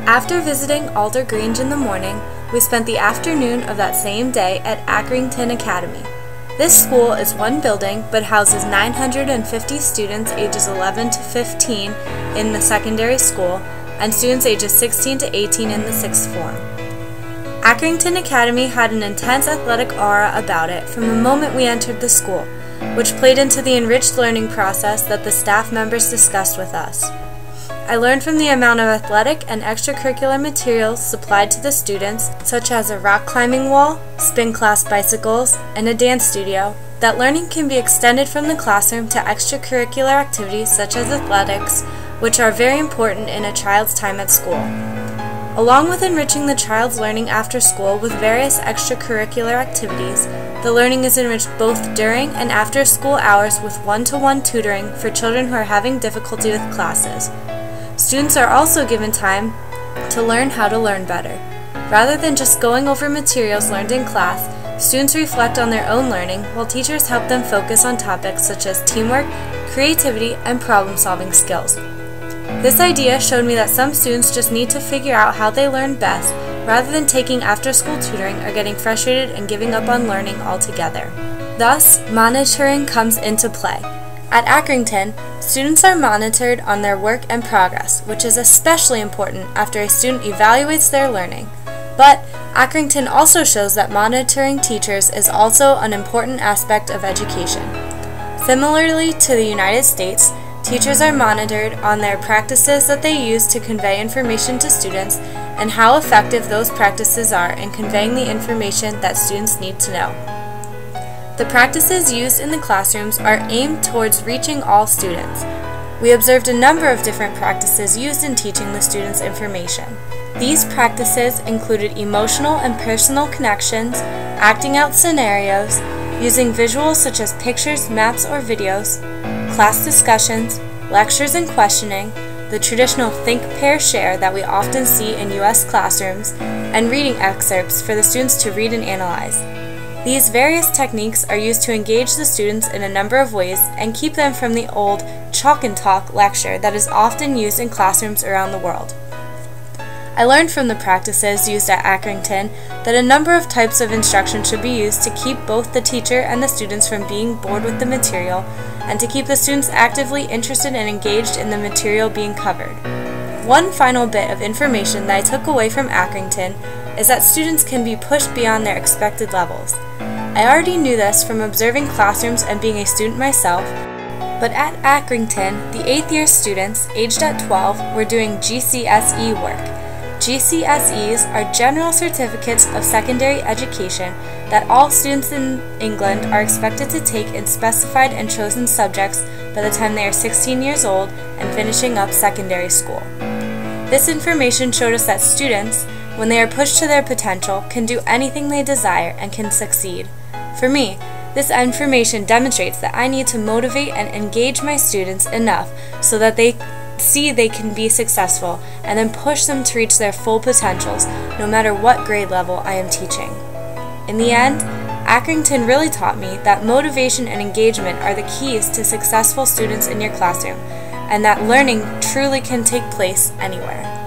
After visiting Alder Grange in the morning, we spent the afternoon of that same day at Accrington Academy. This school is one building but houses 950 students ages 11 to 15 in the secondary school and students ages 16 to 18 in the sixth form. Accrington Academy had an intense athletic aura about it from the moment we entered the school, which played into the enriched learning process that the staff members discussed with us. I learned from the amount of athletic and extracurricular materials supplied to the students, such as a rock climbing wall, spin class bicycles, and a dance studio, that learning can be extended from the classroom to extracurricular activities such as athletics, which are very important in a child's time at school. Along with enriching the child's learning after school with various extracurricular activities, the learning is enriched both during and after school hours with one-to-one tutoring for children who are having difficulty with classes. Students are also given time to learn how to learn better. Rather than just going over materials learned in class, students reflect on their own learning while teachers help them focus on topics such as teamwork, creativity, and problem-solving skills. This idea showed me that some students just need to figure out how they learn best rather than taking after-school tutoring or getting frustrated and giving up on learning altogether. Thus, monitoring comes into play. At Accrington, students are monitored on their work and progress, which is especially important after a student evaluates their learning. But Accrington also shows that monitoring teachers is also an important aspect of education. Similarly to the United States, teachers are monitored on their practices that they use to convey information to students and how effective those practices are in conveying the information that students need to know. The practices used in the classrooms are aimed towards reaching all students. We observed a number of different practices used in teaching the students information. These practices included emotional and personal connections, acting out scenarios, using visuals such as pictures, maps, or videos, class discussions, lectures and questioning, the traditional think, pair, share that we often see in U.S. classrooms, and reading excerpts for the students to read and analyze. These various techniques are used to engage the students in a number of ways and keep them from the old chalk and talk lecture that is often used in classrooms around the world. I learned from the practices used at Accrington that a number of types of instruction should be used to keep both the teacher and the students from being bored with the material and to keep the students actively interested and engaged in the material being covered. One final bit of information that I took away from Accrington is that students can be pushed beyond their expected levels. I already knew this from observing classrooms and being a student myself, but at Accrington, the 8th year students, aged at 12, were doing GCSE work. GCSEs are General Certificates of Secondary Education that all students in England are expected to take in specified and chosen subjects by the time they are 16 years old and finishing up secondary school. This information showed us that students, when they are pushed to their potential, can do anything they desire and can succeed. For me, this information demonstrates that I need to motivate and engage my students enough so that they see they can be successful and then push them to reach their full potentials no matter what grade level I am teaching. In the end, Accrington really taught me that motivation and engagement are the keys to successful students in your classroom and that learning truly can take place anywhere.